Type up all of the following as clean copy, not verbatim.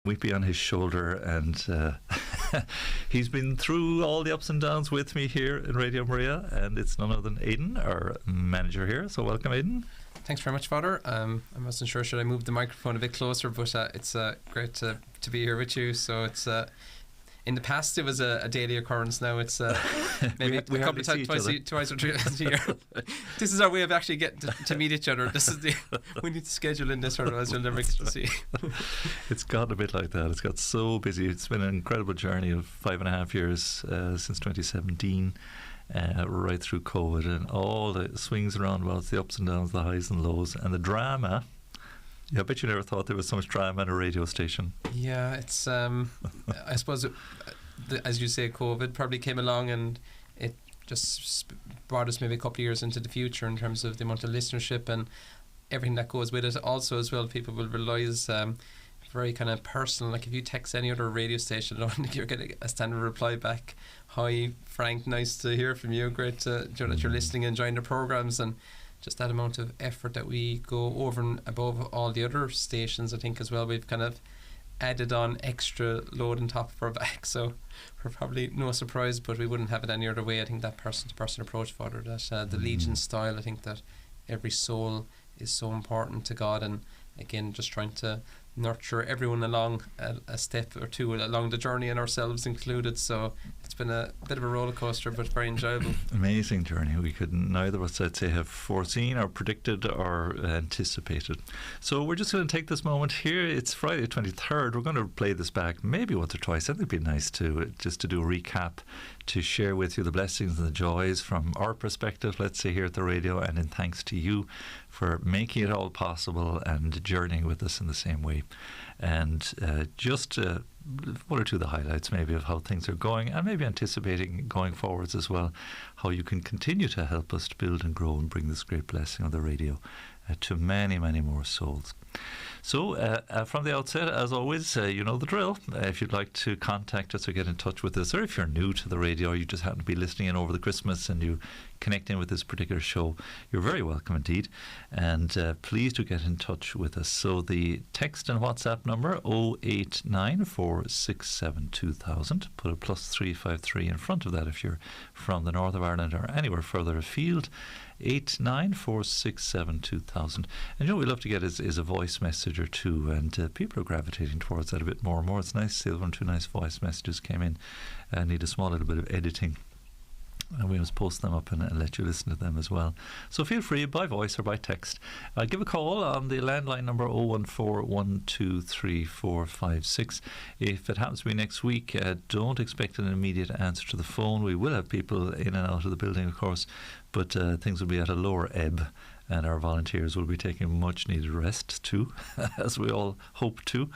weepy on his shoulder, and he's been through all the ups and downs with me here in Radio Maria, and it's none other than Eamonn, our manager here. So welcome, Eamonn. Thanks very much, Father. I wasn't sure should I move the microphone a bit closer, but it's great to be here with you. So it's in the past it was a daily occurrence. Now it's maybe a couple of times, twice or three times a year. This is our way of actually getting to meet each other. This is we need to schedule in this, otherwise you'll never get to see. It's got a bit like that. It's got so busy. It's been an incredible journey of 5.5 years since 2017. Right through COVID and all the swings and roundabouts, the ups and downs, the highs and lows, and the drama. Yeah, I bet you never thought there was so much drama in a radio station. Yeah, it's I suppose as you say, COVID probably came along and it just brought us maybe a couple of years into the future in terms of the amount of listenership and everything that goes with it. Also as well, people will realise very kind of personal, like if you text any other radio station, I don't think you're getting a standard reply back. Hi Frank, nice to hear from you, great to know that you're listening and enjoying the programmes, and just that amount of effort that we go over and above all the other stations. I think as well we've kind of added on extra load on top of our back, so we're probably no surprise, but we wouldn't have it any other way. I think that person-to-person approach, Father, that the Legion style, I think that every soul is so important to God, and again just trying to nurture everyone along a step or two along the journey, and ourselves included. So it's been a bit of a roller coaster, but very enjoyable. Amazing journey. We could neither of us, I'd say, have foreseen or predicted or anticipated. So we're just going to take this moment here. It's Friday 23rd. We're going to play this back maybe once or twice. I think it'd be nice to just to do a recap, to share with you the blessings and the joys from our perspective, let's say, here at the radio, and in thanks to you for making it all possible and journeying with us in the same way. And just one or two of the highlights maybe of how things are going, and maybe anticipating going forwards as well, how you can continue to help us to build and grow and bring this great blessing of the radio to many, many more souls. So from the outset, as always, you know the drill. If you'd like to contact us or get in touch with us, or if you're new to the radio, or you just happen to be listening in over the Christmas and you connect in with this particular show, you're very welcome indeed. And please do get in touch with us. So the text and WhatsApp number 0894672,000. Put a +353 in front of that if you're from the north of Ireland or anywhere further afield. 894672,000. And you know what we love to get is a voice message or two, and people are gravitating towards that a bit more and more. It's nice to see one or two nice voice messages came in. Need a small little bit of editing, and we must post them up and let you listen to them as well. So feel free, by voice or by text. Give a call on the landline number 014123456. If it happens to be next week, don't expect an immediate answer to the phone. We will have people in and out of the building, of course, but things will be at a lower ebb, and our volunteers will be taking much needed rest too, as we all hope to.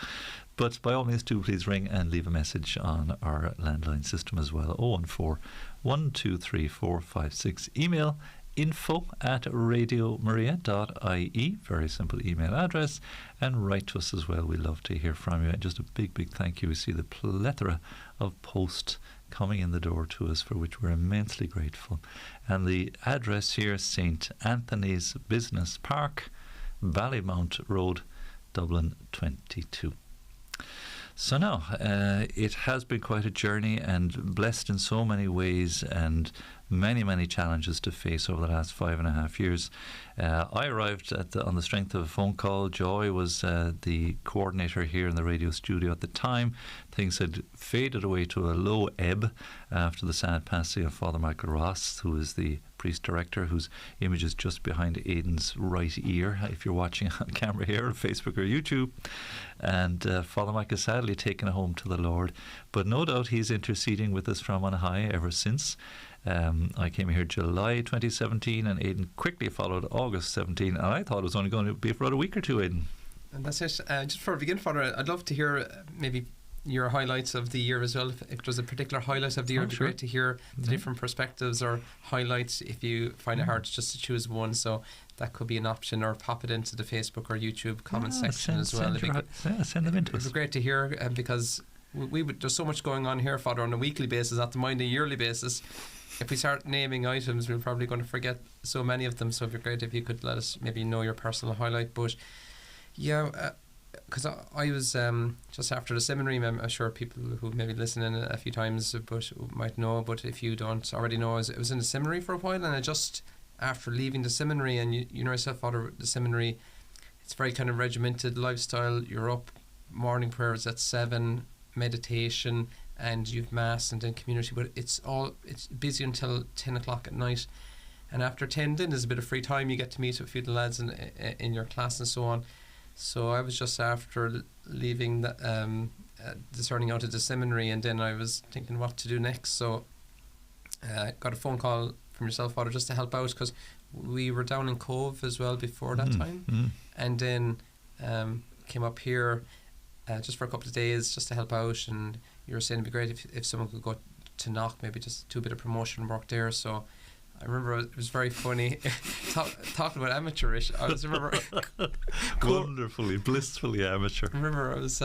But by all means, do please ring and leave a message on our landline system as well. 014123456. Email info@radiomaria.ie. Very simple email address. And write to us as well. We love to hear from you. And just a big, big thank you. We see the plethora of post coming in the door to us, for which we're immensely grateful. And the address here, St. Anthony's Business Park, Ballymount Road, Dublin 22. So now, it has been quite a journey and blessed in so many ways, and many, many challenges to face over the last 5.5 years. I arrived on the strength of a phone call. Joy was the coordinator here in the radio studio at the time. Things had faded away to a low ebb after the sad passing of Father Michael Ross, who is the priest director, whose image is just behind Aidan's right ear, if you're watching on camera here on Facebook or YouTube. And Father Michael sadly taken home to the Lord, but no doubt he's interceding with us from on high ever since. I came here July 2017, and Aidan quickly followed August 17, and I thought it was only going to be for about a week or two, Aidan. And that's it. Just before we begin, Father, I'd love to hear maybe your highlights of the year as well. If there's a particular highlight of the year, it'd be great to hear the different perspectives or highlights if you find it hard just to choose one. So that could be an option, or pop it into the Facebook or YouTube comment section as well. Send them into us. It'd be great to hear, because there's so much going on here, Father, on a weekly basis, not to mind a yearly basis. If we start naming items, we're probably going to forget so many of them. So it'd be great if you could let us maybe know your personal highlight. But yeah, because I was just after the seminary. I'm sure people who maybe listening a few times but might know, but if you don't already know, I was in the seminary for a while, and I just after leaving the seminary, and you know yourself, Father, the seminary, it's very kind of regimented lifestyle. You're up, morning prayers at 7, meditation, and you've mass and then community, but it's busy until 10 o'clock at night. And after 10 then there's a bit of free time, you get to meet a few of the lads in your class and so on. So I was just after leaving discerning out of the seminary, and then I was thinking what to do next. So got a phone call from yourself, Father, just to help out, because we were down in Cove as well before that time, and then came up here just for a couple of days just to help out. And you were saying it'd be great if someone could go to Knock, maybe just do a bit of promotion work there. So I remember it was very funny talking about amateurish. I was wonderfully, blissfully amateur. I remember I was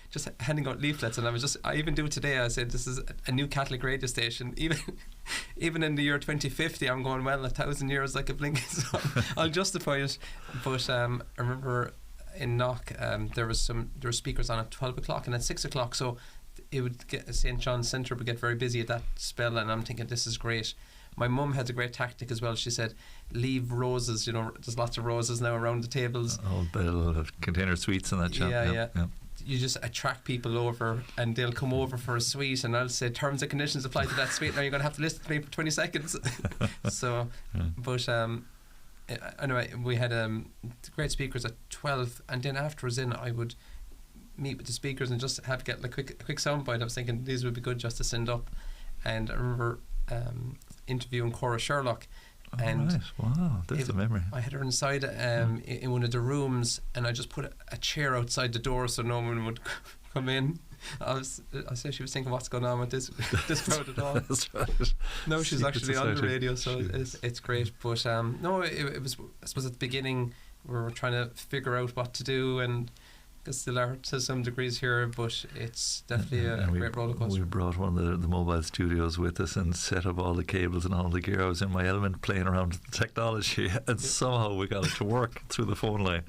just handing out leaflets, and I even do it today. I said this is a new Catholic radio station. Even in the year 2050, I'm going, well, 1,000 years like a blink. So I'll justify it. But I remember in Knock there were speakers on at 12 o'clock and at 6 o'clock. So it would get St. John's Centre would get very busy at that spell, and I'm thinking this is great. My mum had a great tactic as well. She said, leave roses, there's lots of roses now around the tables. Oh, the container sweets and that shop. Yeah. You just attract people over, and they'll come over for a sweet, and I'll say terms and conditions apply to that sweet. Now you're going to have to listen to me for 20 seconds. So, but anyway, we had great speakers at 12, and then afterwards I would meet with the speakers and just get like a quick soundbite. I was thinking these would be good just to send up. And I remember interviewing Cora Sherlock, and right. Wow, there's a memory. I had her inside in one of the rooms, and I just put a chair outside the door so no one would come in. I said she was thinking, what's going on with this crowd at all? That's right. No, she's actually on the radio, so it's great. But no, it was, I suppose at the beginning we were trying to figure out what to do, and still are to some degrees here, but it's definitely a great roller coaster. We brought one of the mobile studios with us and set up all the cables and all the gear. I was in my element playing around with the technology, and somehow we got it to work through the phone line.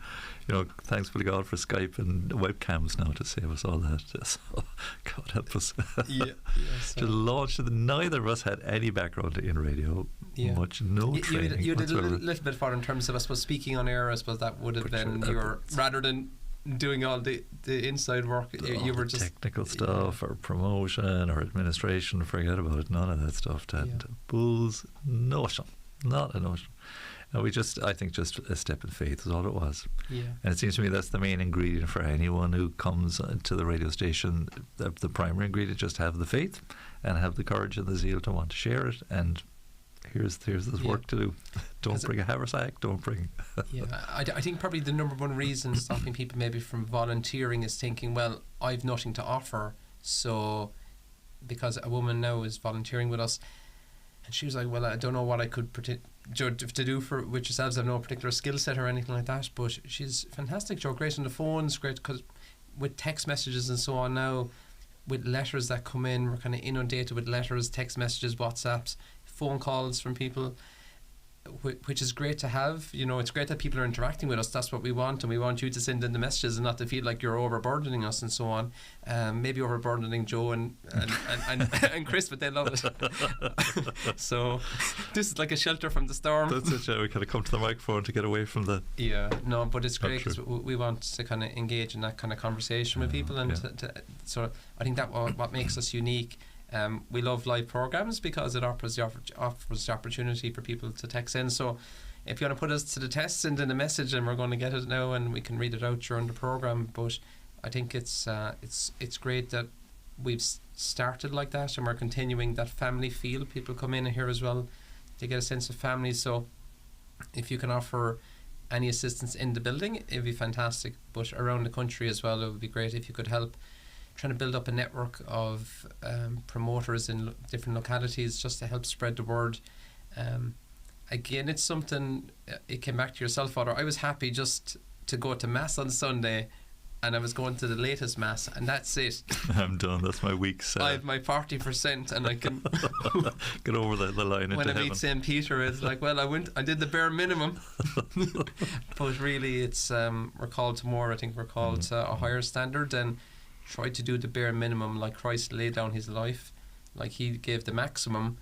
Thanks be to God for Skype and webcams now to save us all that. So, God help us. To launch it. Neither of us had any background in radio. No training. You did a little bit further in terms of, I suppose, speaking on air. I suppose that would have been your, rather than doing all the inside work, you were just technical stuff or promotion or administration. Forget about it. None of that stuff. Bull's notion, not a notion. And I think just a step in faith is all it was. And it seems to me that's the main ingredient for anyone who comes to the radio station. The primary ingredient, just have the faith and have the courage and the zeal to want to share it. And here's this work to do. Don't bring a haversack. Don't bring. I think probably the number one reason stopping people maybe from volunteering is thinking, well, I've nothing to offer. So, because a woman now is volunteering with us, and she was like, well, I don't know what I could to do with yourselves. I have no particular skill set or anything like that. But she's fantastic, Joe. Great on the phones. Great because with text messages and so on now, with letters that come in, we're kind of inundated with letters, text messages, WhatsApps, phone calls from people, which is great to have. It's great that people are interacting with us. That's what we want, and we want you to send in the messages and not to feel like you're overburdening us and so on. Maybe overburdening Joe and Chris, but they love it. So this is like a shelter from the storm. That's it. We kind of come to the microphone to get away from the. But it's great because we want to kind of engage in that kind of conversation with people, and so I think that what makes us unique. We love live programs because it offers the opportunity for people to text in. So if you want to put us to the test, send in a message and we're going to get it now and we can read it out during the program. But I think it's great that we've started like that, and we're continuing that family feel. People come in here as well, they get a sense of family. So if you can offer any assistance in the building, it'd be fantastic. But around the country as well, it would be great if you could help trying to build up a network of promoters in different localities just to help spread the word. Again, it's something, it came back to yourself, Father. I was happy just to go to Mass on Sunday and I was going to the latest mass, and that's it. I'm done. That's my week set. I have my 40%, and I can get over the line into when I heaven. meet St. Peter, it's like, well, I did the bare minimum. But really, it's we're called to more. I think we're called to a higher standard, and try to do the bare minimum, like Christ laid down his life, like he gave the maximum.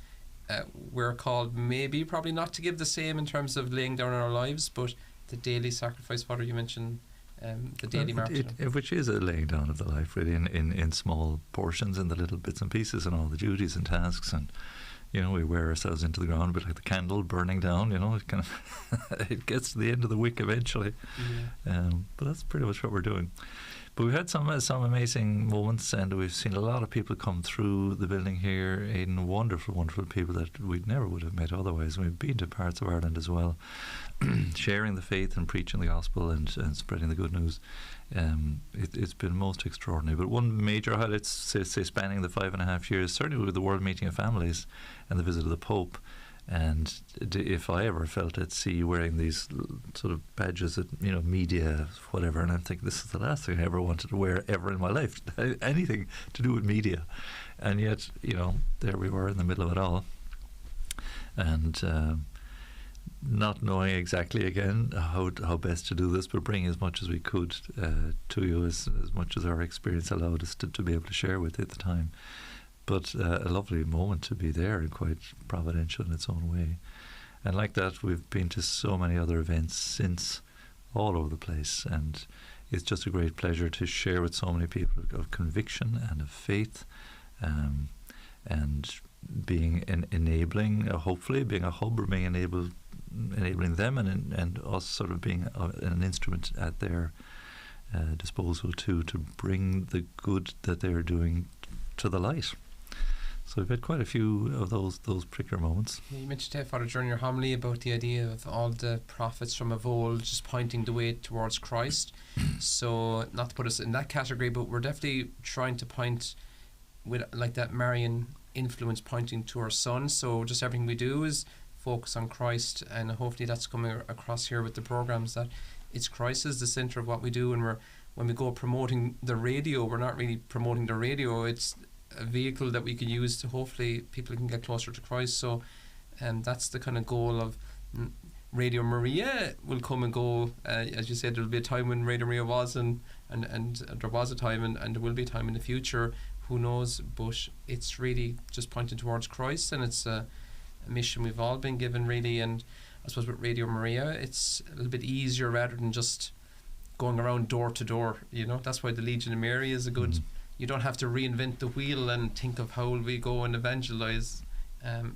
We're called probably not to give the same in terms of laying down our lives, but the daily sacrifice. Father, you mentioned the daily martyrdom, which is a laying down of the life, really, in small portions, in the little bits and pieces, and all the duties and tasks, and we wear ourselves into the ground, a bit like the candle burning down. It kind of it gets to the end of the wick eventually. But that's pretty much what we're doing. But we've had some amazing moments, and we've seen a lot of people come through the building here, Aidan, wonderful people that we never would have met otherwise. We've been to parts of Ireland as well, sharing the faith and preaching the gospel and spreading the good news. It's been most extraordinary. But one major highlight, say spanning the 5.5 years, certainly with the World Meeting of Families and the visit of the Pope. And if I ever felt at sea wearing these sort of badges at media, whatever, and I'm thinking this is the last thing I ever wanted to wear ever in my life, anything to do with media, and yet there we were in the middle of it all, and not knowing exactly again how best to do this, but bring as much as we could to you, as much as our experience allowed us to be able to share with you at the time. But a lovely moment to be there, and quite providential in its own way. And like that, we've been to so many other events since, all over the place, and it's just a great pleasure to share with so many people of conviction and of faith, and being enabling, hopefully being a hub, or being enabling them, and us sort of being an instrument at their disposal to bring the good that they're doing to the light. So we've had quite a few of those particular moments. You mentioned there, Father, during your homily about the idea of all the prophets from of old just pointing the way towards Christ. So not to put us in that category, but we're definitely trying to point with like that Marian influence pointing to our Son. So just everything we do is focus on Christ, and hopefully that's coming across here with the programs, that it's Christ is the centre of what we do. And when we go promoting the radio, we're not really promoting the radio, it's a vehicle that we can use to hopefully people can get closer to Christ. So that's the kind of goal of Radio Maria. Will come and go, as you said, there'll be a time when Radio Maria was, and there was a time, and there will be a time in the future, who knows, but it's really just pointing towards Christ, and it's a mission we've all been given, really. And I suppose with Radio Maria, it's a little bit easier rather than just going around door to door. That's why the Legion of Mary is a good. You don't have to reinvent the wheel and think of how will we go and evangelize.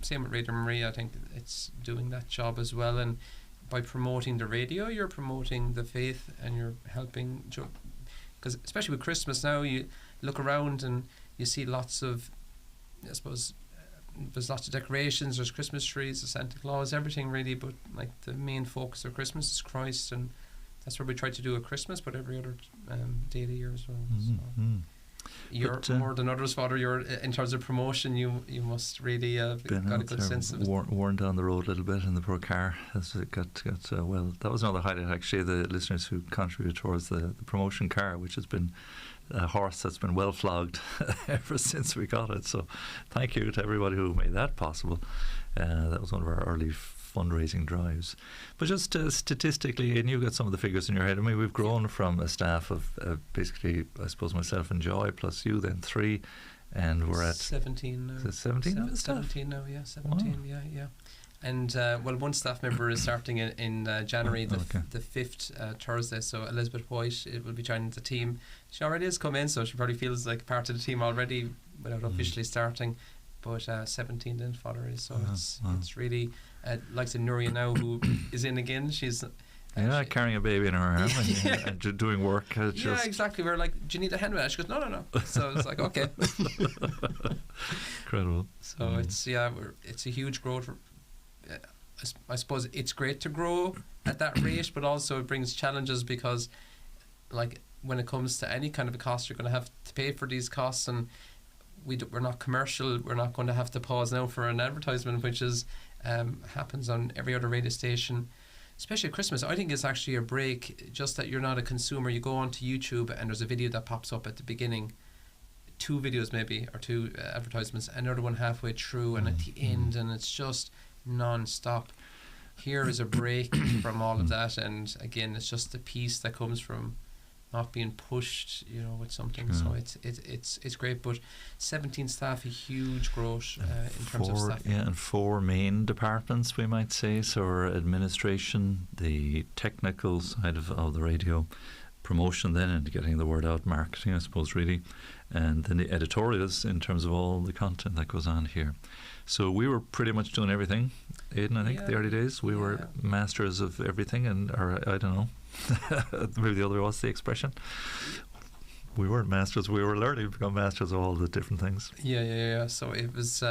Same with Radio Maria. I think it's doing that job as well. And by promoting the radio, you're promoting the faith, and you're helping. Because especially with Christmas now, you look around and you see lots of, I suppose, there's lots of decorations. There's Christmas trees, the Santa Claus, everything really. But like the main focus of Christmas is Christ, and that's what we try to do at Christmas, but every other day of the year as well. You're more than others, Father. You're in terms of promotion. You must really got a good sense of it. Worn down the road a little bit in the poor car. As it got well, that was another highlight actually. The listeners who contributed towards the promotion car, which has been a horse that's been well flogged ever since we got it. So, thank you to everybody who made that possible. That was one of our early fundraising drives. But just statistically, and you've got some of the figures in your head. I mean, we've grown from a staff of basically, I suppose, myself and Joy plus you, then 3, and we're at 17 now. Is it 17 now? 17 now, yeah, 17, wow. yeah. And one staff member is starting in January, the 5th Thursday. So Elizabeth White, it will be joining the team. She already has come in, so she probably feels like part of the team already without officially starting. But 17 then Father is, so it's really like the Nuria now, who is in again. She's carrying a baby in her arm and doing work. Yeah, exactly. We're like, do you need a hand with that? She goes, no. So it's like, okay. Incredible. So it's a huge growth. I suppose it's great to grow at that rate, but also it brings challenges, because like when it comes to any kind of a cost, you're going to have to pay for these costs, and we're not commercial. We're not going to have to pause now for an advertisement, which is happens on every other radio station. especially at Christmas, I think it's actually a break, just that you're not a consumer. You go onto YouTube and there's a video that pops up at the beginning, 2 videos maybe, or 2 advertisements, another one halfway through and at the end, and it's just non-stop. Here is a break from all of that, and again, it's just the peace that comes from not being pushed, with something. So it's great. But 17 staff, a huge growth in terms of staff. Yeah, and 4 main departments, we might say. So our administration, the technical side of the radio, promotion then and getting the word out, marketing, I suppose, really, and then the editorials in terms of all the content that goes on here. So we were pretty much doing everything, Aidan, I think, the early days. We were masters of everything, or I don't know, maybe the other was the expression. We weren't masters, we were learning to become masters of all the different things. Yeah. So it was,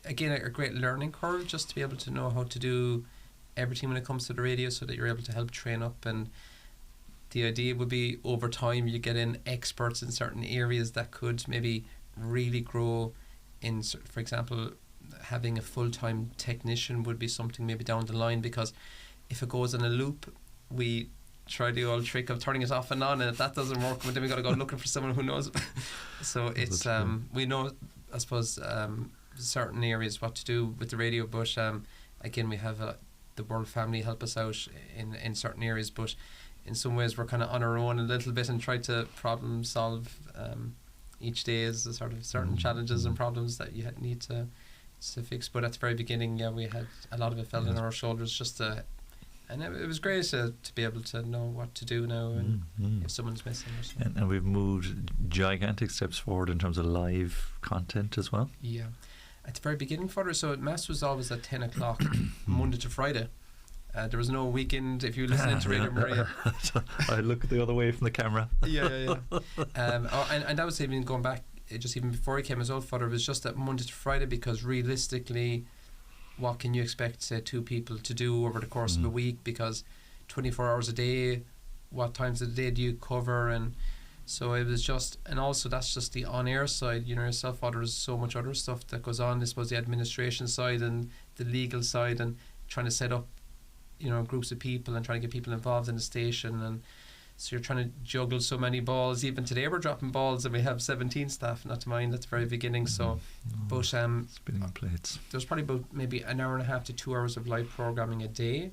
again, a great learning curve, just to be able to know how to do everything when it comes to the radio, so that you're able to help train up. And the idea would be, over time, you get in experts in certain areas that could maybe really grow in, for example, having a full-time technician would be something maybe down the line, because if it goes in a loop, we try the old trick of turning it off and on, and if that doesn't work, then we got to go looking for someone who knows. So it's we know, I suppose, certain areas what to do with the radio, but again, we have the World family help us out in certain areas, but in some ways we're kind of on our own a little bit and try to problem solve each day as a sort of certain challenges and problems that you need to fix. But at the very beginning, we had a lot of it fell on our shoulders, and it was great to be able to know what to do now, and if someone's missing or something. And we've moved gigantic steps forward in terms of live content as well. Yeah, at the very beginning for it, so Mass was always at 10 o'clock Monday to Friday. There was no weekend. If you listen to Radio Maria, I look the other way from the camera. Yeah. And that was even going back, just even before he came as well. Father, it was just that Monday to Friday, because realistically, what can you expect, say, 2 people to do over the course of a week? Because 24 hours a day, what times of the day do you cover? And so it was just, and also that's just the on-air side. Yourself, Father, there's so much other stuff that goes on. I suppose the administration side and the legal side, and trying to set up groups of people and trying to get people involved in the station, and so you're trying to juggle so many balls. Even today we're dropping balls and we have 17 staff, not to mind at the very beginning. But spinning plates. There's probably about maybe an hour and a half to 2 hours of live programming a day,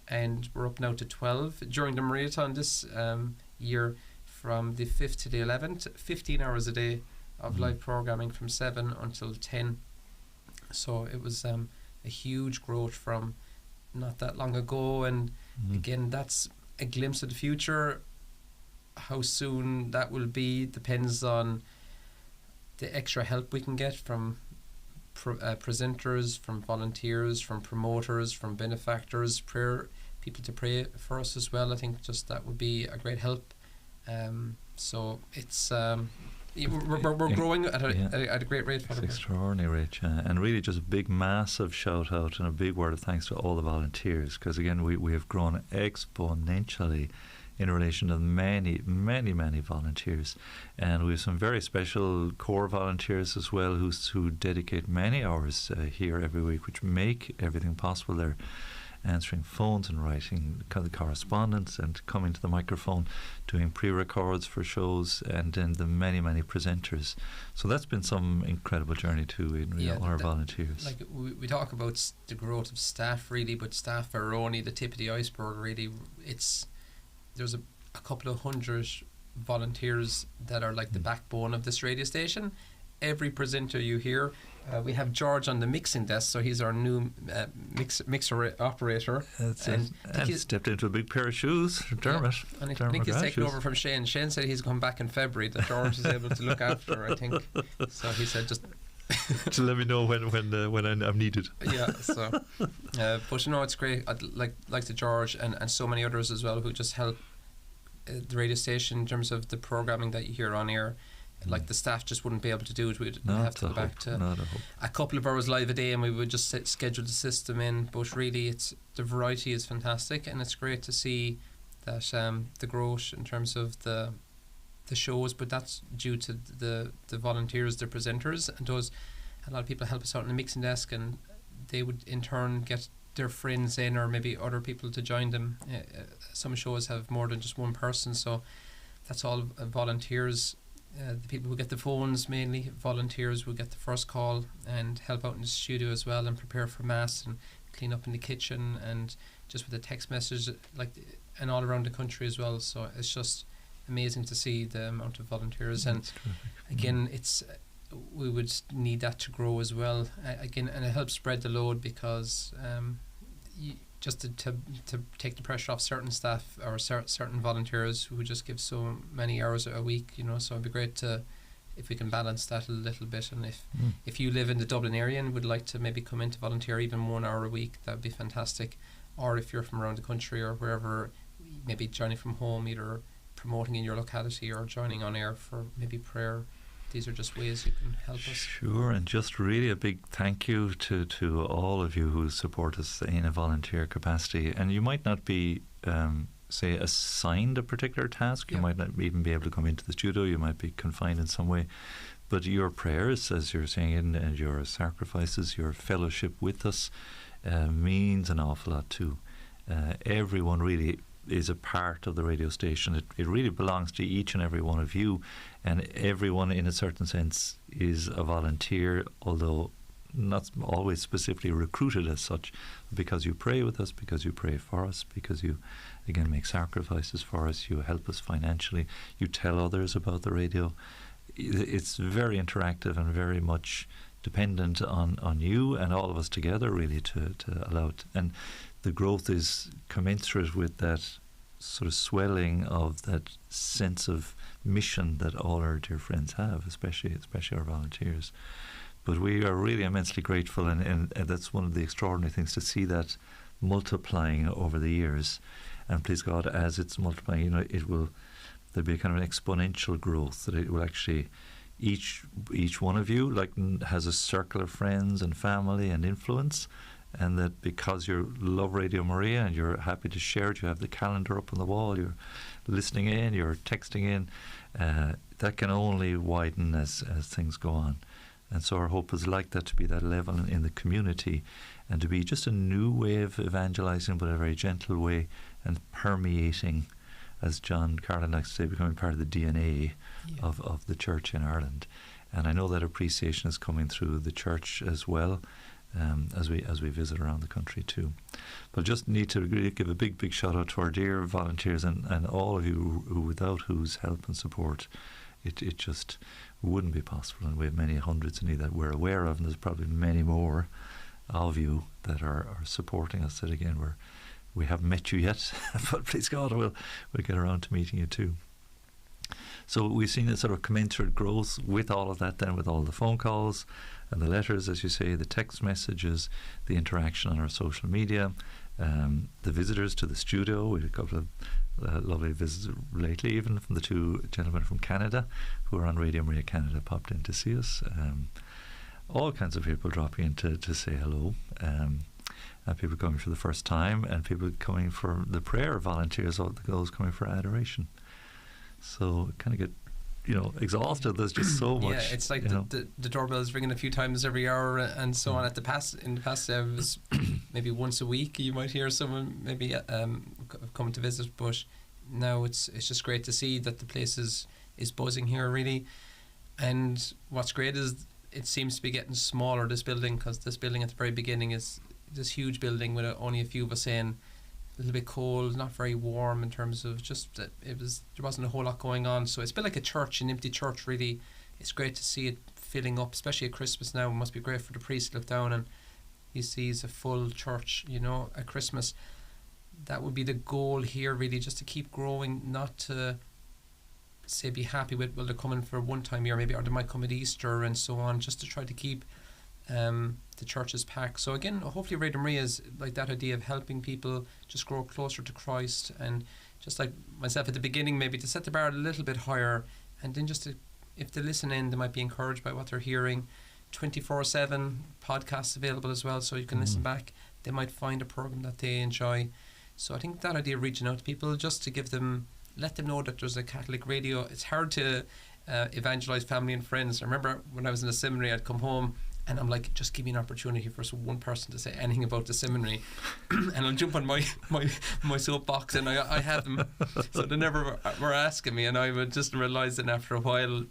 and we're up now to 12 during the Mariathon this year, from the 5th to the 11th, 15 hours a day of live programming from 7 until 10. So it was a huge growth from not that long ago, and again, that's a glimpse of the future. How soon that will be depends on the extra help we can get from presenters, from volunteers, from promoters, from benefactors, people to pray for us as well. I think just that would be a great help. So it's we're growing at a great rate. It's extraordinary rate, and really just a big massive shout out and a big word of thanks to all the volunteers, because again we have grown exponentially in relation to many volunteers, and we have some very special core volunteers as well who dedicate many hours here every week, which make everything possible. They're answering phones and writing correspondence and coming to the microphone, doing pre-records for shows, and then the many presenters. So that's been some incredible journey too in all our volunteers. Like we talk about the growth of staff really, but staff are only the tip of the iceberg really. There's a couple of hundred volunteers that are like the backbone of this radio station. Every presenter you hear, we have George on the mixing desk, so he's our new mixer operator. And stepped into a big pair of shoes, Dermot. Yeah. And I think he's taken over from Shane. Shane said he's come back in February that George is able to look after, I think. So he said just to let me know when I'm needed. Yeah. So, but it's great. I'd like to George and so many others as well who just help the radio station in terms of the programming that you hear on air. Like the staff just wouldn't be able to do it. We'd have to go back to a couple of hours live a day, and we would just schedule the system in. But really, the variety is fantastic, and it's great to see that the growth in terms of the shows. But that's due to the volunteers, the presenters, and a lot of people help us out on the mixing desk, and they would in turn get their friends in, or maybe other people to join them. Some shows have more than just one person, so that's all volunteers. The people who get the phones, mainly volunteers, will get the first call and help out in the studio as well, and prepare for mass and clean up in the kitchen, and just with a text message, and all around the country as well. So it's just amazing to see the amount of volunteers. And again, we would need that to grow as well. Again, and it helps spread the load, because just to take the pressure off certain staff or certain volunteers who just give so many hours a week, so it'd be great if we can balance that a little bit. And if you live in the Dublin area and would like to maybe come in to volunteer even 1 hour a week, that would be fantastic. Or if you're from around the country or wherever, maybe joining from home, either promoting in your locality or joining on air for maybe prayer. These are just ways you can help us. Sure, and just really a big thank you to all of you who support us in a volunteer capacity. And you might not be, say, assigned a particular task. You might not even be able to come into the studio. You might be confined in some way. But your prayers, as you're saying, and your sacrifices, your fellowship with us means an awful lot too. Everyone really is a part of the radio station. It really belongs to each and every one of you, and everyone in a certain sense is a volunteer, although not always specifically recruited as such, because you pray with us, because you pray for us, because you again make sacrifices for us, you help us financially, you tell others about the radio. It's very interactive and very much dependent on you and all of us together, really, to allow it. And the growth is commensurate with that sort of swelling of that sense of mission that all our dear friends have, especially our volunteers. But we are really immensely grateful, and that's one of the extraordinary things, to see that multiplying over the years. And please God, as it's multiplying, there'll be a kind of an exponential growth, that it will actually, each one of you has a circle of friends and family and influence. And that because you love Radio Maria and you're happy to share it, you have the calendar up on the wall, you're listening in, you're texting in, that can only widen as things go on. And so our hope is like that, to be that level in the community, and to be just a new way of evangelizing, but a very gentle way, and permeating, as John Carlin likes to say, becoming part of the DNA of the church in Ireland. And I know that appreciation is coming through the church as well, as we visit around the country too. But just need to really give a big shout out to our dear volunteers and all of you who without whose help and support it just wouldn't be possible. And we have many hundreds in that we're aware of, and there's probably many more of you that are supporting us, that again we haven't met you yet, but please God we'll get around to meeting you too. So we've seen a sort of commensurate growth with all of that, then with all the phone calls and the letters, as you say, the text messages, the interaction on our social media, the visitors to the studio. We had a couple of lovely visits lately, even from the two gentlemen from Canada who are on Radio Maria Canada, popped in to see us. All kinds of people dropping in to say hello, and people coming for the first time, and people coming for the prayer, volunteers, those coming for adoration. So kind of get exhausted. There's just so much. Yeah, it's like the doorbell is ringing a few times every hour and so on. In the past, it was maybe once a week you might hear someone maybe coming to visit, but now it's just great to see that the place is buzzing here, really. And what's great is it seems to be getting smaller, this building, because this building at the very beginning is this huge building with only a few of us in. A little bit cold, not very warm in terms of just that there wasn't a whole lot going on. So it's a bit like a church, an empty church, really. It's great to see it filling up, especially at Christmas now. It must be great for the priest to look down and he sees a full church, at Christmas. That would be the goal here, really, just to keep growing, not to say be happy with, well, they're coming for one time a year maybe, or they might come at Easter and so on, just to try to keep the churches packed. So again, hopefully Radio Maria is like that idea of helping people just grow closer to Christ, and just like myself at the beginning, maybe to set the bar a little bit higher, and then just if they listen in, they might be encouraged by what they're hearing. 24/7 podcasts available as well, so you can listen back. They might find a program that they enjoy. So I think that idea of reaching out to people, just to let them know that there's a Catholic radio. It's hard to evangelize family and friends. I remember when I was in the seminary, I'd come home And I'm like, just give me an opportunity for one person to say anything about the seminary, and I'll jump on my soapbox, and I had them, so they never were asking me, and I would just realise that after a while,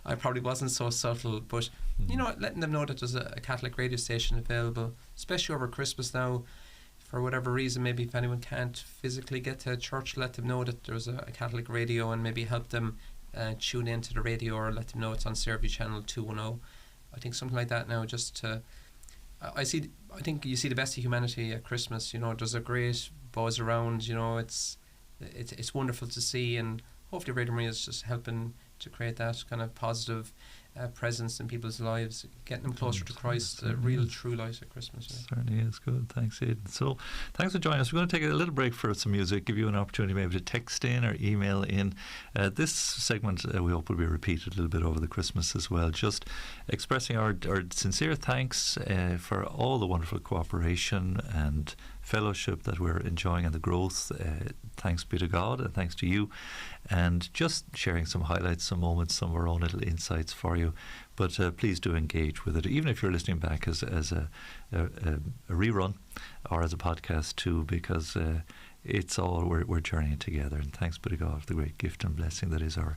I probably wasn't so subtle, but letting them know that there's a Catholic radio station available, especially over Christmas now. For whatever reason, maybe if anyone can't physically get to a church, let them know that there's a Catholic radio, and maybe help them tune into the radio, or let them know it's on Fairview Channel 210. I think something like that now, just to I think you see the best of humanity at Christmas. There's a great buzz around. It's wonderful to see, and hopefully Radio Maria is just helping to create that kind of positive presence in people's lives, getting them closer to Christ, a real true light at Christmas. Certainly is good. Thanks, Aidan. So thanks for joining us. We're going to take a little break for some music, give you an opportunity maybe to text in or email in. This segment we hope will be repeated a little bit over the Christmas as well, just expressing our sincere thanks for all the wonderful cooperation and fellowship that we're enjoying, and the growth. Thanks be to God, and thanks to you, and just sharing some highlights, some moments, some of our own little insights for you. But please do engage with it, even if you're listening back as a rerun or as a podcast too, because it's all we're journeying together. And thanks be to God for the great gift and blessing that is our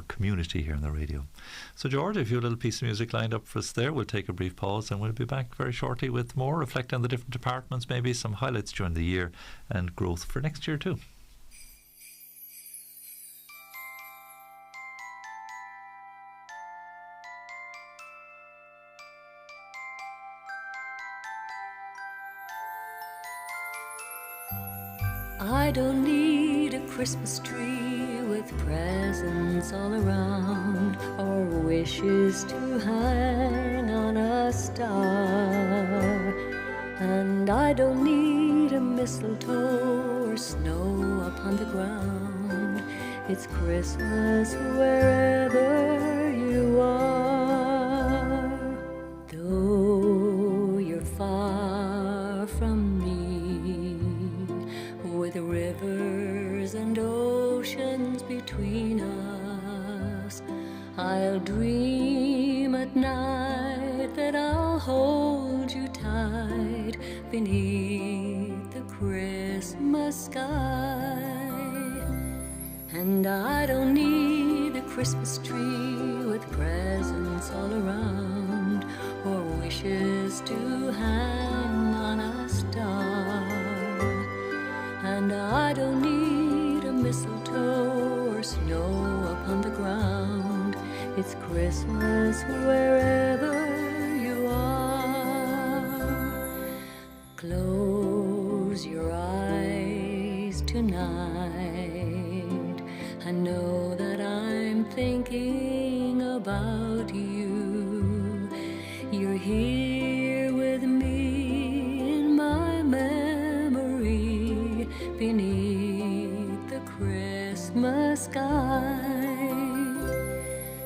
community here on the radio. So George, if you have a little piece of music lined up for us there, we'll take a brief pause, and we'll be back very shortly with more, reflecting on the different departments, maybe some highlights during the year, and growth for next year too. I don't need a Christmas tree with presents all around, or wishes to hang on a star. And I don't need a mistletoe or snow upon the ground. It's Christmas wherever you are. Though you're far from me, with rivers and oceans between us, I'll dream at night that I'll hold you tight beneath the Christmas sky. And I don't need a Christmas tree with presents all around, or wishes to hang on a star. And I don't need a mistletoe or snow upon the ground. It's Christmas wherever you are. Close your eyes tonight. I know that I'm thinking about you. You're here with me in my memory, beneath the Christmas sky.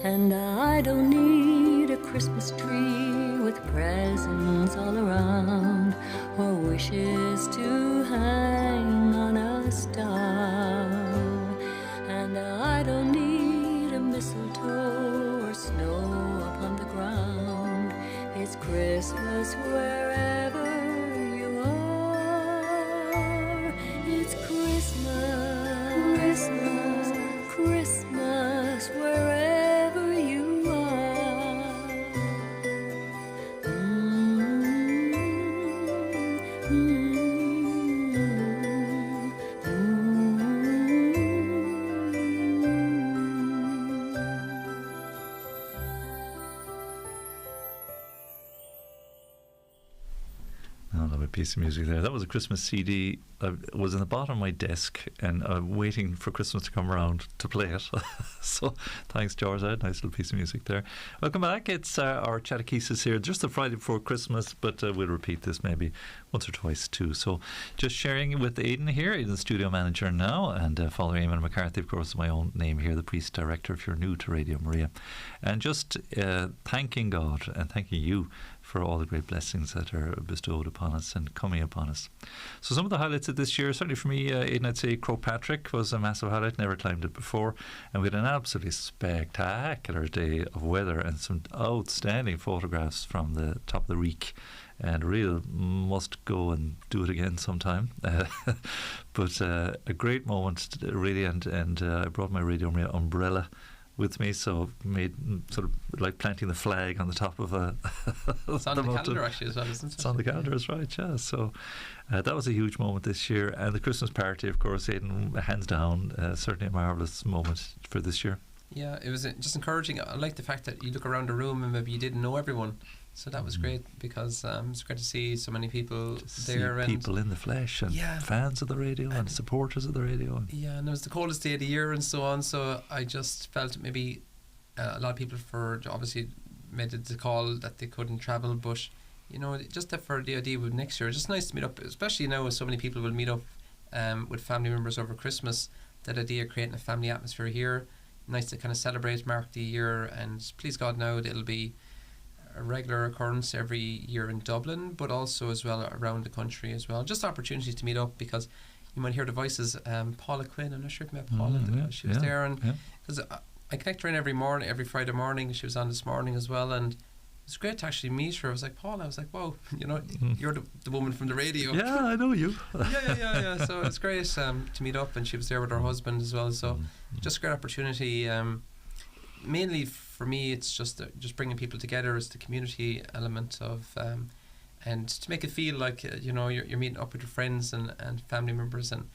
And I don't need a Christmas tree with presents all around, or wishes to hang on a star. And I don't need a mistletoe or snow upon the ground. It's Christmas wherever you are. It's Christmas, Christmas, Christmas wherever you are. Piece of music there. That was a Christmas CD. It was in the bottom of my desk, and I'm waiting for Christmas to come around to play it. So thanks, George. Nice little piece of music there. Welcome back. It's our Chatechesis here, just the Friday before Christmas, but we'll repeat this maybe once or twice too. So just sharing with Aidan here, Aidan's studio manager now, and Father Eamonn McCarthy, of course, my own name here, the priest director if you're new to Radio Maria. And just thanking God and thanking you for all the great blessings that are bestowed upon us and coming upon us. So some of the highlights of this year, certainly for me, Aidan, I'd say Croagh Patrick was a massive highlight. Never climbed it before, and we had an absolutely spectacular day of weather and some outstanding photographs from the top of the Reek. And real must go and do it again sometime. But a great moment, really, and I brought my radio umbrella with me, so made sort of like planting the flag on the top of a it's on the calendar actually as well, isn't it? It's on the calendar, that's right, yeah. So that was a huge moment this year, and the Christmas party, of course, Aidan, hands down, certainly a marvellous moment for this year. Yeah, it was just encouraging. I like the fact that you look around the room and maybe you didn't know everyone. So that was great, because it's great to see so many people there. And people in the flesh, and fans of the radio and supporters of the radio. And it was the coldest day of the year and so on. So I just felt maybe a lot of people obviously made the call that they couldn't travel, but just for the idea of next year, it's just nice to meet up, especially now as so many people will meet up with family members over Christmas. That idea of creating a family atmosphere here, nice to kind of celebrate, mark the year, and please God now it'll be a regular occurrence every year in Dublin, but also as well around the country as well. Just opportunities to meet up, because you might hear the voices. Paula Quinn, I'm not sure if you met Paula. She was there, and because I connect her in every Friday morning. She was on this morning as well, and it's great to actually meet her. I was like, Paula, I was like, whoa, you're the woman from the radio. Yeah, I know you. yeah. So it's great to meet up, and she was there with her husband as well. So just a great opportunity. Mainly for me, it's just bringing people together as the community element of, and to make it feel like you're meeting up with your friends and family members, and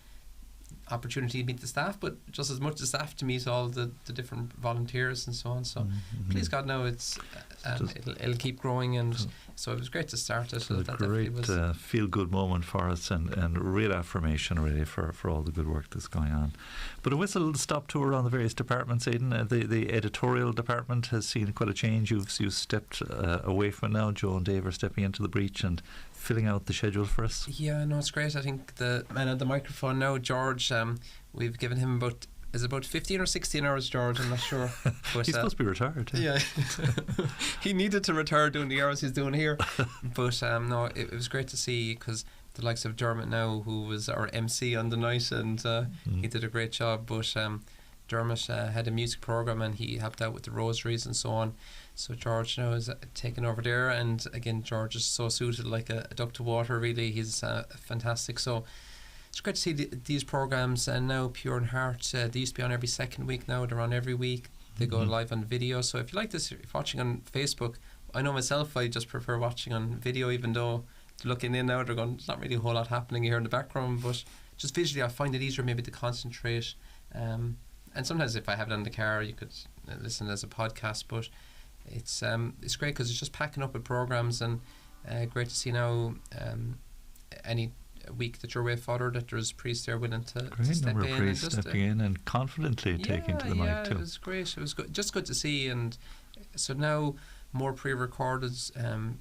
opportunity to meet the staff, but just as much the staff to meet all the different volunteers and so on. So please God, now it'll keep growing, and so it was great to start it. So that great feel good moment for us, and real affirmation really for all the good work that's going on. But a whistle stop tour on the various departments, Aidan. The editorial department has seen quite a change. You've stepped away from it now. Joe and Dave are stepping into the breach and filling out the schedule for us. Yeah, no, it's great. I think the man on the microphone now, George, we've given him about 15 or 16 hours, George, I'm not sure. But, he's supposed to be retired. Yeah. He needed to retire doing the hours he's doing here. But no, it was great to see, because the likes of Dermot now, who was our MC on the night, and he did a great job. But Dermot had a music programme, and he helped out with the rosaries and so on. So George now is taken over there, and again, George is so suited like a duck to water, really. He's fantastic. So it's great to see these programmes, and now Pure in Heart, they used to be on every second week, now they're on every week. They go live on video. So if you like this, if you're watching on Facebook, I know myself, I just prefer watching on video, even though looking in now, they're going, there's not really a whole lot happening here in the background, but just visually I find it easier maybe to concentrate. And sometimes if I have it in the car, you could listen as a podcast, but it's great because it's just packing up with programmes, and great to see now any week that you're away, Father, that there's priests there willing to step in. Priests stepping in and confidently taking to the mic too. It was great. It was good to see. And so now more pre-recorded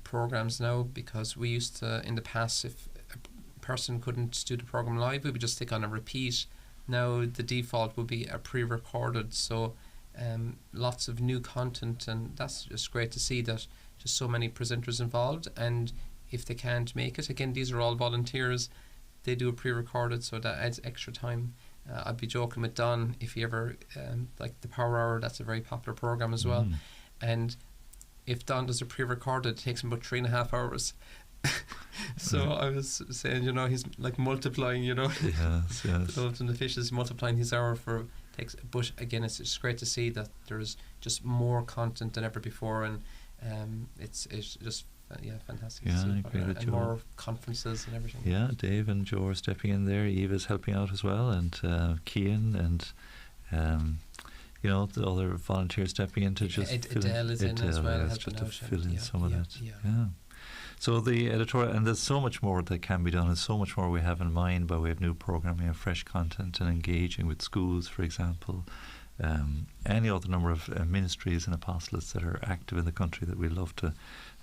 programmes now, because we used to, in the past, if a person couldn't do the programme live, we would just stick on a repeat. Now the default would be a pre-recorded, so lots of new content, and that's just great to see that just so many presenters involved. And if they can't make it, again, these are all volunteers, they do a pre-recorded, so that adds extra time. I'd be joking with Don, if he ever like the Power Hour, that's a very popular programme as well, and if Don does a pre-recorded, it takes him about 3.5 hours. So I was saying, he's like multiplying, yes. The loaves and the fishes, multiplying his hour for takes. But again, it's just great to see that there's just more content than ever before, and it's just fantastic to see. And more conferences and everything. Yeah, Dave and Joe are stepping in there. Eva's helping out as well, and Cian and the other volunteers stepping in to just Adele is in as well, just to fill in some of that. Yeah. So the editorial, and there's so much more that can be done, and so much more we have in mind by way of new programming and fresh content, and engaging with schools, for example, any other number of ministries and apostolates that are active in the country that we love to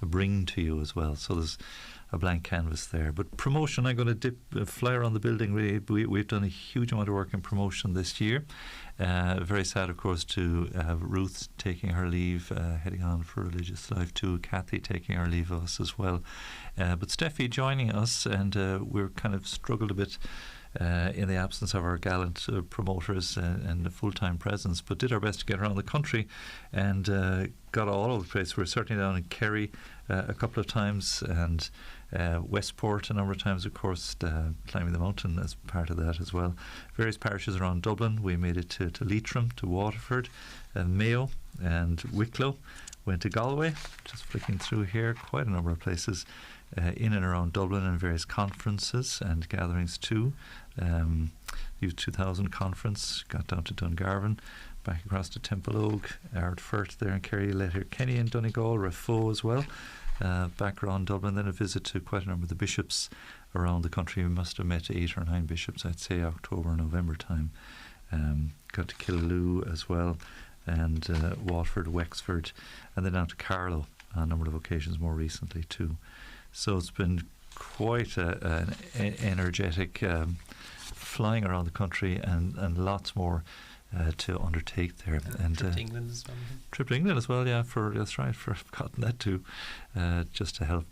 bring to you as well. So there's a blank canvas there. But promotion, I'm going to fly around the building. We've done a huge amount of work in promotion this year. Very sad, of course, to have Ruth taking her leave, heading on for religious life too. Kathy taking her leave of us as well. But Steffi joining us, and we're kind of struggled a bit in the absence of our gallant promoters and the full-time presence, but did our best to get around the country and got all over the place. We're certainly down in Kerry a couple of times, and Westport a number of times, of course, climbing the mountain as part of that as well. Various parishes around Dublin. We made it to Leitrim, to Waterford, Mayo and Wicklow. Went to Galway, just flicking through here, quite a number of places in and around Dublin, and various conferences and gatherings too. Youth 2000 conference, got down to Dungarvan, back across to Templeogue, Ardfert there in Kerry, later Kenny and Donegal, Raphoe as well, back around Dublin. Then a visit to quite a number of the bishops around the country. We must have met 8 or 9 bishops, I'd say, October, November time. Got to Killaloe as well, and Waterford, Wexford, and then down to Carlow on a number of occasions more recently too. So it's been quite an energetic flying around the country, and lots more to undertake there. And trip to England as well. Trip to England as well, yeah, that's right, for forgotten that too, just to help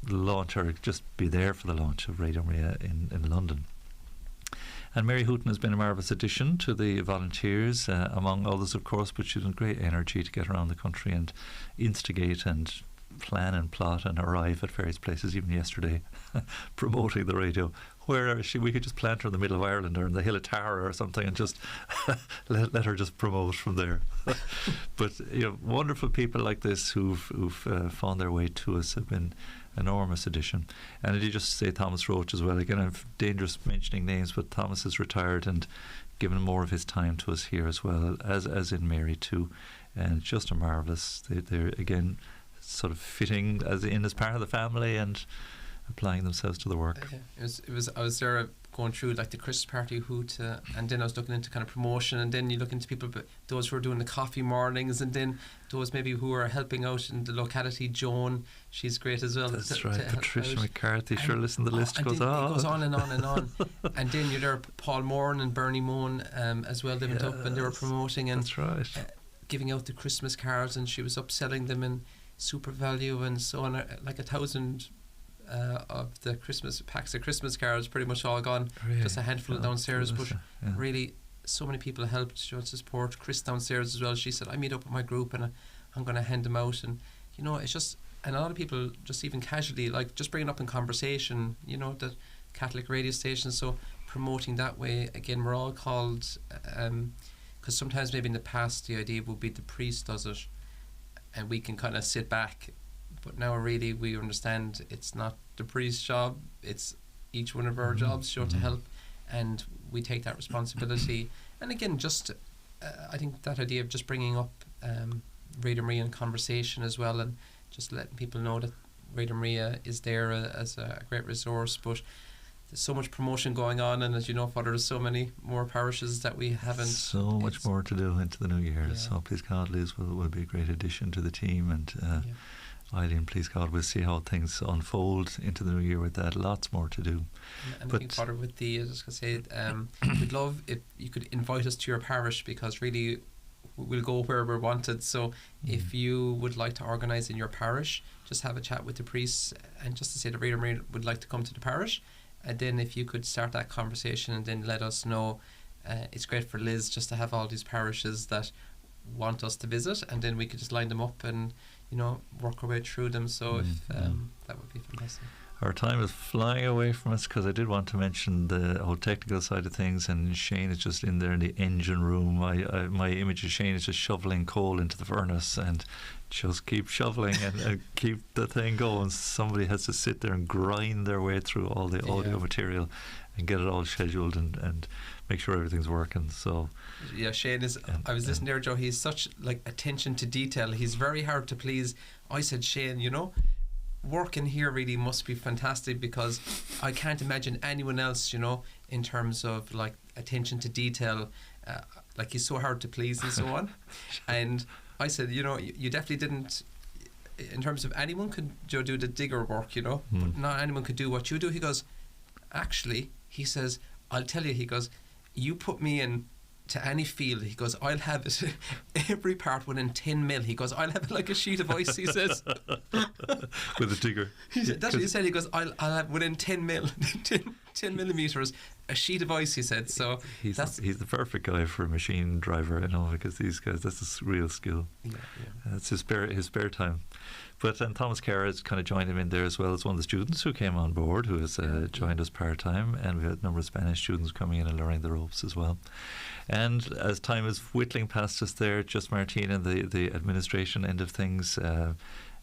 launch, or just be there for the launch of Radio Maria in London. And Mary Hooton has been a marvellous addition to the volunteers, among others, of course, but she's had great energy to get around the country and instigate and plan and plot and arrive at various places. Even yesterday, promoting the radio, where we could just plant her in the middle of Ireland or in the Hill of Tara or something, and just let her just promote from there. But wonderful people like this who've found their way to us have been enormous addition. And did you just say Thomas Roach as well? Again, I'm dangerous mentioning names, but Thomas is retired and given more of his time to us here as well, as in Mary too. And just a marvellous. They're again sort of fitting as part of the family and applying themselves to the work. It was. I was there going through like the Christmas party and then I was looking into kind of promotion, and then you look into people, but those who are doing the coffee mornings, and then those maybe who are helping out in the locality. Joan, she's great as well. That's right. Patricia McCarthy. Sure, listen, the list goes on. It goes on and on and on. And then you're there, Paul Moran and Bernie Moan as well. They went up and they were promoting and that's right. Giving out the Christmas cards, and she was upselling them in super value and so on, like 1,000 of the Christmas packs of Christmas cards pretty much all gone. Really? Just a handful downstairs, but really so many people helped to support. Chris downstairs as well, she said, I meet up with my group and I'm going to hand them out, and it's just, and a lot of people just even casually like just bringing up in conversation the Catholic radio station, so promoting that way. Again, we're all called because sometimes maybe in the past the idea would be the priest does it and we can kind of sit back, but now really we understand it's not the priest's job, it's each one of our jobs to help, and we take that responsibility. And again, just I think that idea of just bringing up Radio Maria in conversation as well, and just letting people know that Radio Maria is there as a great resource. But there's so much promotion going on, and as you know, Father, there's so many more parishes that we haven't. So much more to do into the new year. Yeah. So please God, Liz will be a great addition to the team, and Eileen, please God, we'll see how things unfold into the new year with that. Lots more to do. And I think, Father, with I was just going to say, we'd love if you could invite us to your parish, because really we'll go where we're wanted. So if you would like to organise in your parish, just have a chat with the priests and just to say that Radio Maria would like to come to the parish. And then if you could start that conversation and then let us know. It's great for Liz just to have all these parishes that want us to visit, and then we could just line them up and work our way through them. So if that would be fantastic. Our time is flying away from us, because I did want to mention the whole technical side of things, and Shane is just in there in the engine room. My image of Shane is just shoveling coal into the furnace and just keep shoveling and keep the thing going. Somebody has to sit there and grind their way through all the audio material and get it all scheduled and make sure everything's working. So Shane is, I was listening there, Joe, he's such like attention to detail. He's very hard to please. I said, Shane, working here really must be fantastic, because I can't imagine anyone else, in terms of like attention to detail. like he's so hard to please and so on. And I said, you definitely didn't, in terms of anyone could do the digger work, but not anyone could do what you do. He goes, actually, he says, I'll tell you, he goes, you put me in to any field, he goes, I'll have it every part within 10 mil. He goes, I'll have it like a sheet of ice, he says. With a digger. That's what he said. He goes, I'll have within 10 mil 10 millimeters a sheet of ice, he said. So he's the perfect guy for a machine driver, because these guys, that's a real skill. That's his spare time. But and Thomas Kerr has kind of joined him in there, as well as one of the students who came on board, who has joined us part-time, and we had a number of Spanish students coming in and learning the ropes as well. And as time is whittling past us there, just Martine and the administration end of things,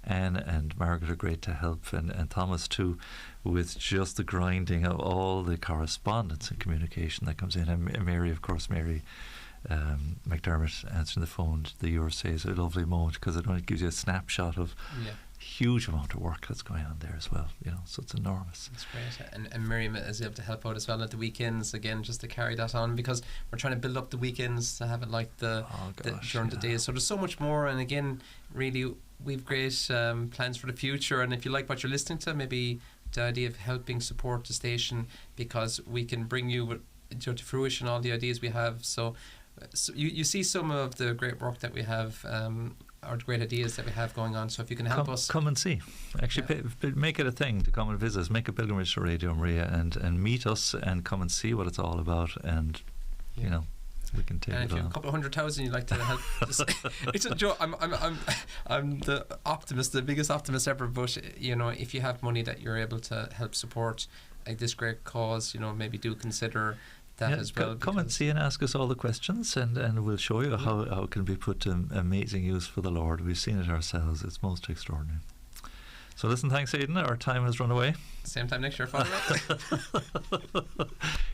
Anne and Margaret are great to help, and Thomas too, with just the grinding of all the correspondence and communication that comes in. And Mary, of course, McDermott answering the phone, the USA is a lovely moment, because it only gives you a snapshot of huge amount of work that's going on there as well, so it's enormous. It's great. And Miriam is able to help out as well at the weekends, again, just to carry that on, because we're trying to build up the weekends to have it like during the day. So there's so much more, and again, really, we've great plans for the future. And if you like what you're listening to, maybe the idea of helping support the station, because we can bring you to fruition all the ideas we have. So you see some of the great work that we have, or the great ideas that we have going on. So if you can help us, come and see. Actually, make it a thing to come and visit us. Make a pilgrimage to Radio Maria and meet us and come and see what it's all about. And we can take it on. And if you have a couple of 100,000 you'd like to help, it's a joke. I'm the optimist, the biggest optimist ever. But if you have money that you're able to help support this great cause, maybe do consider that as well. Come and see and ask us all the questions, and we'll show you how it can be put to amazing use for the Lord. We've seen it ourselves. It's most extraordinary. So listen, thanks, Aidan. Our time has run away. Same time next year, Father.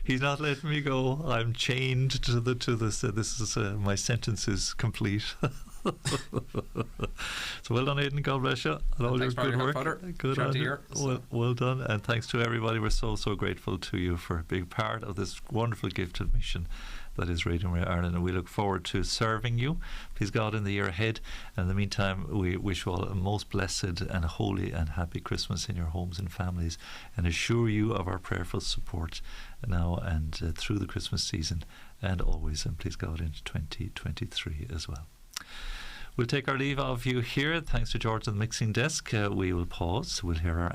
He's not letting me go. I'm chained to this. This is my sentence is complete. So well done, Aidan. God bless you. And all your good work. Good on you. Well done. And thanks to everybody. We're so grateful to you for being part of this wonderful gifted mission that is Radio Maria Ireland, and we look forward to serving you, please God, in the year ahead. And in the meantime, we wish you all a most blessed and holy and happy Christmas in your homes and families, and assure you of our prayerful support now and through the Christmas season and always, and please God, into 2023 as well. We'll take our leave of you here. Thanks to George on the mixing desk. We will pause. We'll hear our